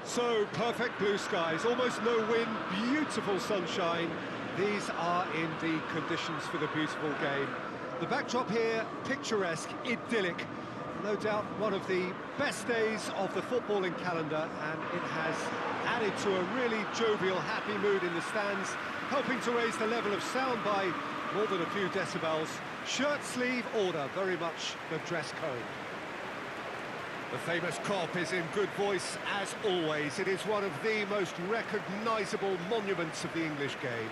So, perfect blue skies, almost no wind, beautiful sunshine. These are indeed conditions for the beautiful game. The backdrop here, picturesque, idyllic. No doubt one of the best days of the footballing calendar, and it has added to a really jovial, happy mood in the stands, helping to raise the level of sound by more than a few decibels. Shirt sleeve order, very much the dress code. The famous Kop is in good voice, as always. It is one of the most recognisable monuments of the English game.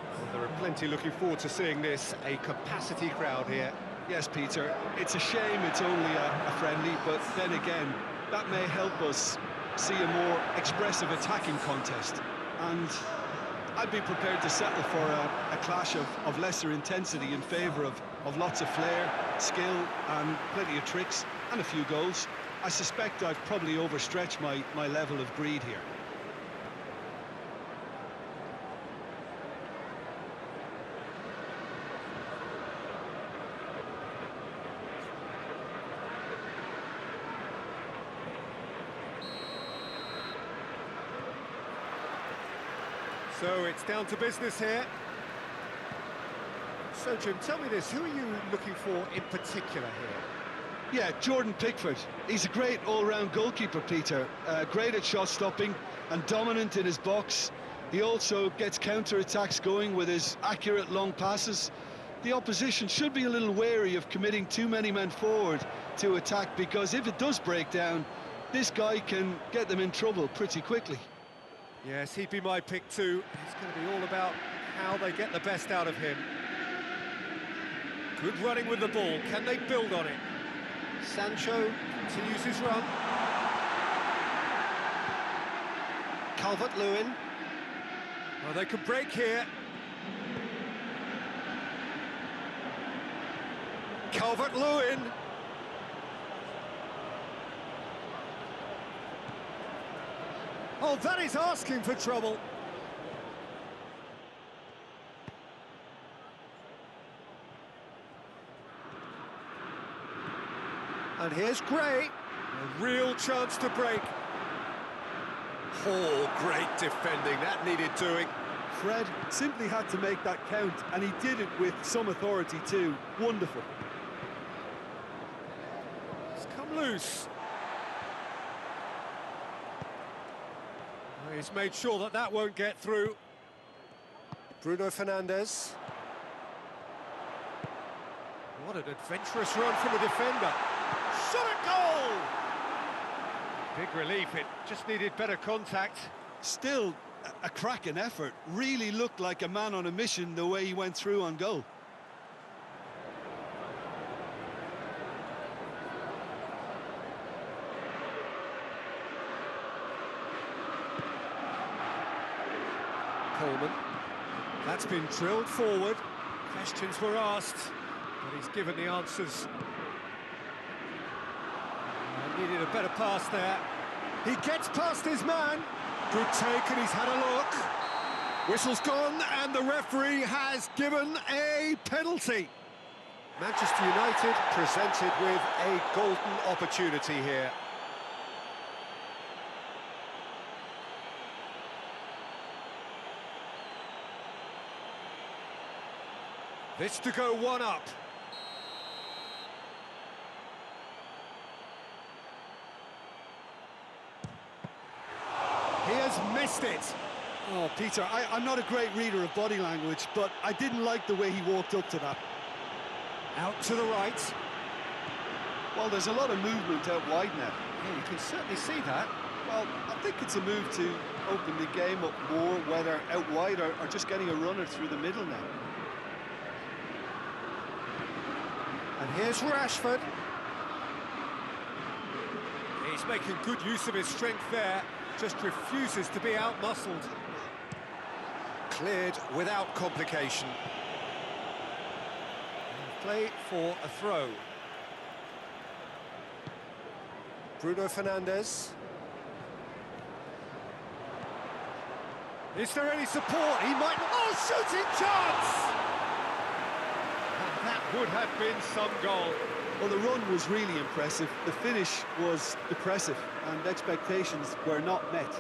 Well, there are plenty looking forward to seeing this, a capacity crowd here. Yes, Peter, it's a shame it's only a friendly, but then again, that may help us see a more expressive attacking contest. And I'd be prepared to settle for a clash of lesser intensity in favour of lots of flair, skill, and plenty of tricks, and a few goals. I suspect I've probably overstretched my level of greed here. So it's down to business here. So, Jim, tell me this, who are you looking for in particular here? Yeah, Jordan Pickford. He's a great all-round goalkeeper, Peter. Great at shot-stopping and dominant in his box. He also gets counter-attacks going with his accurate long passes. The opposition should be a little wary of committing too many men forward to attack, because if it does break down, this guy can get them in trouble pretty quickly. Yes, he'd be my pick too. It's going to be all about how they get the best out of him. Good running with the ball. Can they build on it? Sancho continues his run. Calvert-Lewin. Well, they could break here. Calvert-Lewin. Oh, that is asking for trouble. And here's Gray. A real chance to break. Oh, great defending. That needed doing. Fred simply had to make that count, and he did it with some authority too. Wonderful. It's come loose. He's made sure that that won't get through. Bruno Fernandes. What an adventurous run from a defender. Shot at goal! Big relief, it just needed better contact. Still, a cracking effort. Really looked like a man on a mission the way he went through on goal. Coleman. That's been drilled forward. Questions were asked, but he's given the answers. Needed a better pass there. He gets past his man. Good take, and he's had a look. Whistle's gone, and the referee has given a penalty. Manchester United presented with a golden opportunity here. This to go one up. He has missed it. Oh, Peter, I'm not a great reader of body language, but I didn't like the way he walked up to that. Out to the right. Well, there's a lot of movement out wide now. Yeah, you can certainly see that. Well, I think it's a move to open the game up more, whether out wide or just getting a runner through the middle now. And here's Rashford. He's making good use of his strength there, just refuses to be out-muscled. Cleared without complication. Play for a throw. Bruno Fernandes. Is there any support? He might... Oh, shooting chance! And that would have been some goal. Well, the run was really impressive. The finish was depressive, and expectations were not met.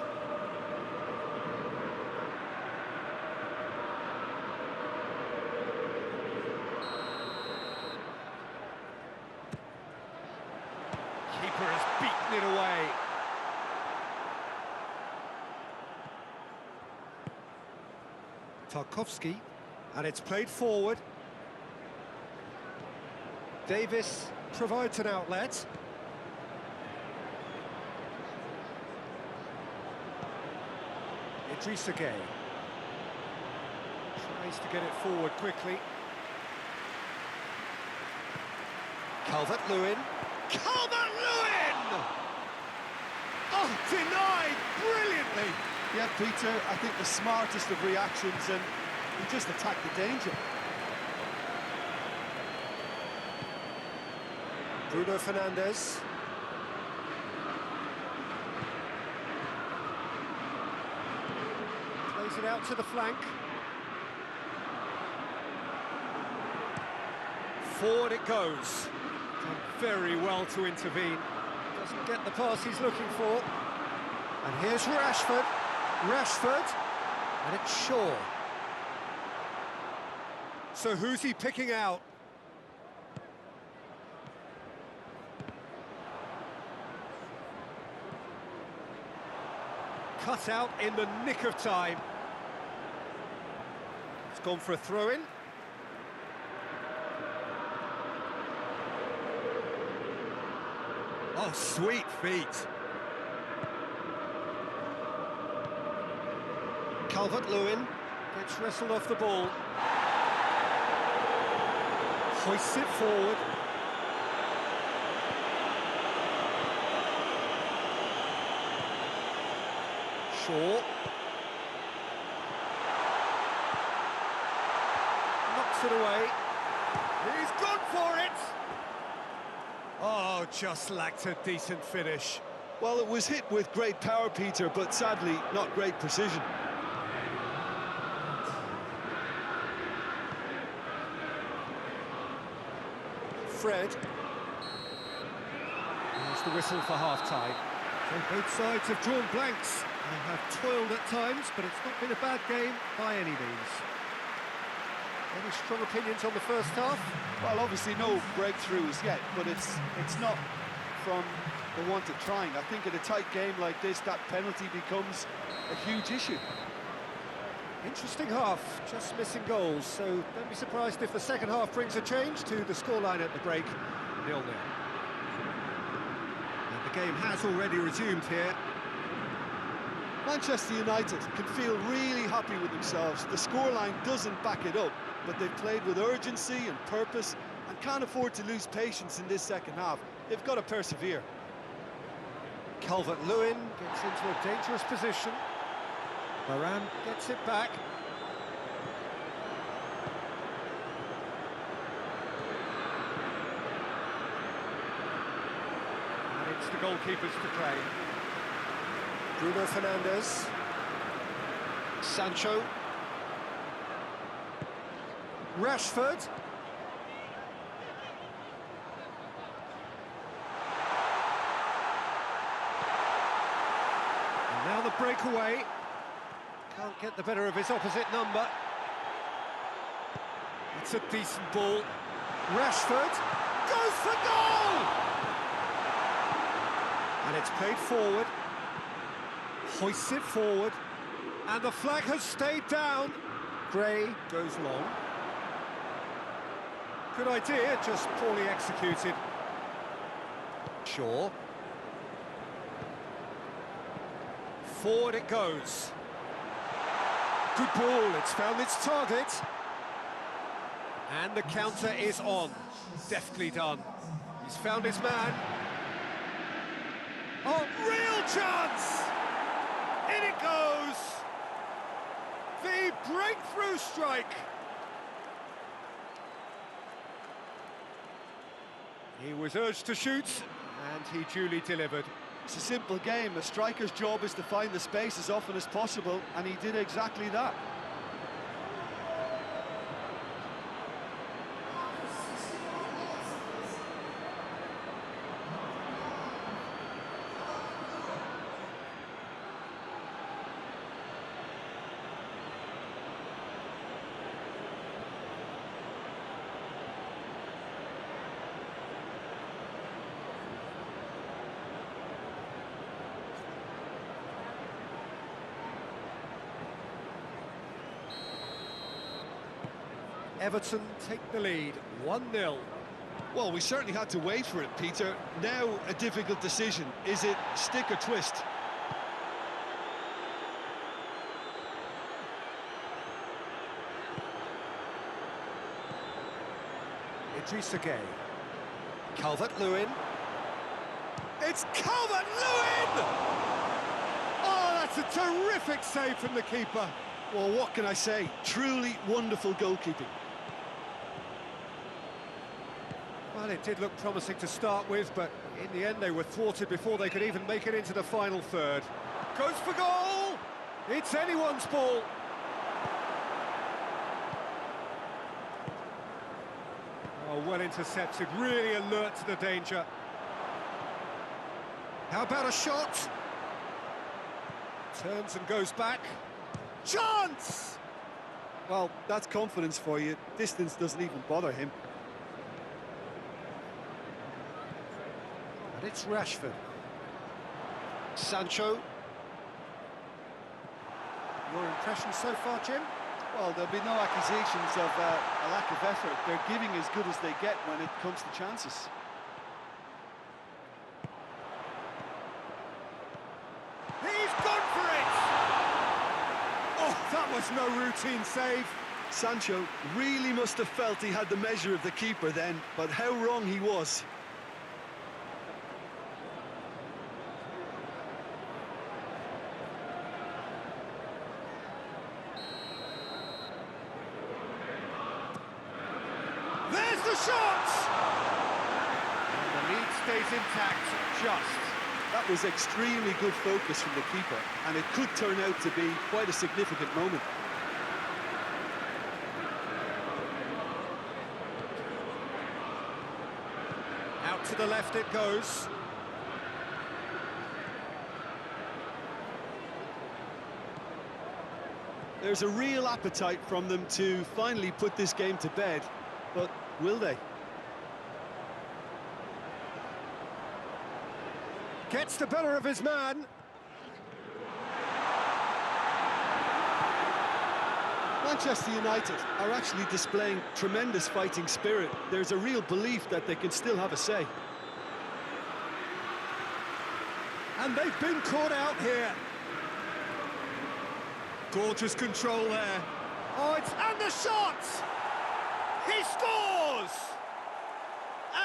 Keeper has beaten it away. Tarkowski, and it's played forward. Davis provides an outlet. Idrissa Gueye tries to get it forward quickly. Calvert-Lewin. Calvert-Lewin! Oh, denied brilliantly! Yeah, Peter, I think the smartest of reactions, and he just attacked the danger. Bruno Fernandes. Plays it out to the flank. Forward it goes. Done very well to intervene. Doesn't get the pass he's looking for. And here's Rashford. Rashford. And it's Shaw. So who's he picking out? Cut out in the nick of time. It's gone for a throw-in. Oh, sweet feet. Calvert-Lewin gets wrestled off the ball. Hoists it forward. Shaw. Knocks it away. He's gone for it! Oh, just lacked a decent finish. Well, it was hit with great power, Peter, but sadly, not great precision. Fred. There's the whistle for half-time. So both sides have drawn blanks. They have toiled at times, but it's not been a bad game by any means. Any strong opinions on the first half? Well, obviously no breakthroughs yet, but it's not from the want of trying. I think in a tight game like this, that penalty becomes a huge issue. Interesting half, just missing goals, so don't be surprised if the second half brings a change to the scoreline at the break, 0-0. And the game has already resumed here. Manchester United can feel really happy with themselves. The scoreline doesn't back it up, but they've played with urgency and purpose and can't afford to lose patience in this second half. They've got to persevere. Calvert-Lewin gets into a dangerous position. Varane gets it back. And it's the goalkeepers to play. Bruno Fernandes. Sancho. Rashford. And now the breakaway. Can't get the better of his opposite number. It's a decent ball. Rashford goes for goal! And it's played forward. Hoists it forward. And the flag has stayed down. Gray goes long. Good idea, just poorly executed. Shaw. Forward it goes. Good ball, it's found its target. And the counter is on. Deftly done. He's found his man. Oh, real chance! In it goes! The breakthrough strike! He was urged to shoot, and he duly delivered. It's a simple game. A striker's job is to find the space as often as possible, and he did exactly that. Everton take the lead, 1-0. Well, we certainly had to wait for it, Peter. Now a difficult decision. Is it stick or twist? Idrissa Gueye. Calvert-Lewin. It's Calvert-Lewin! Oh, that's a terrific save from the keeper. Well, what can I say? Truly wonderful goalkeeping. Well, it did look promising to start with, but in the end they were thwarted before they could even make it into the final third. Goes for goal! It's anyone's ball. Oh, well intercepted, really alert to the danger. How about a shot? Turns and goes back. Chance! Well, that's confidence for you. Distance doesn't even bother him. And it's Rashford. Sancho. Your impressions so far, Jim? Well, there'll be no accusations of a lack of effort. They're giving as good as they get when it comes to chances. He's gone for it! Oh, that was no routine save. Sancho really must have felt he had the measure of the keeper then, but how wrong he was. There's the shot! And the lead stays intact, just. That was extremely good focus from the keeper, and it could turn out to be quite a significant moment. Out to the left it goes. There's a real appetite from them to finally put this game to bed, but will they? Gets the better of his man. Manchester United are actually displaying tremendous fighting spirit. There's a real belief that they can still have a say. And they've been caught out here. Gorgeous control there. Oh, it's and the shot! He scores!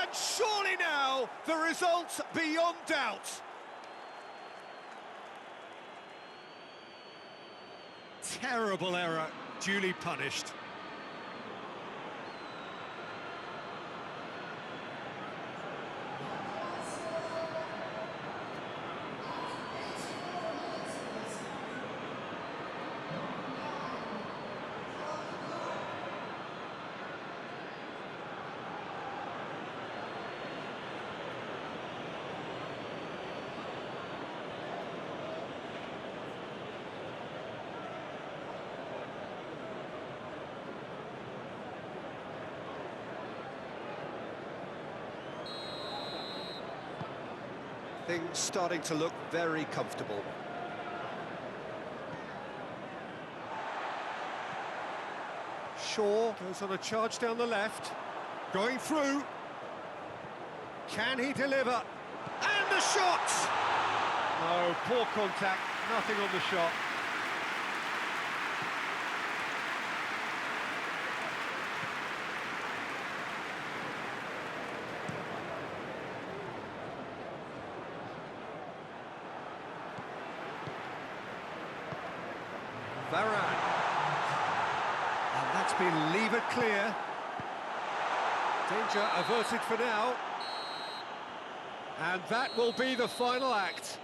And surely now, the result's beyond doubt. Terrible error, duly punished. Things starting to look very comfortable. Shaw goes on a charge down the left. Going through. Can he deliver? And the shot! No, poor contact, nothing on the shot. Varane. And that's been levered clear. Danger averted for now. And that will be the final act.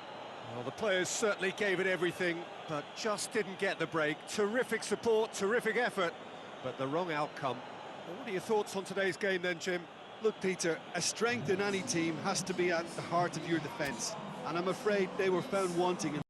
Well, the players certainly gave it everything, but just didn't get the break. Terrific support, terrific effort, but the wrong outcome. Well, what are your thoughts on today's game then, Jim? Look, Peter, a strength in any team has to be at the heart of your defence, and I'm afraid they were found wanting in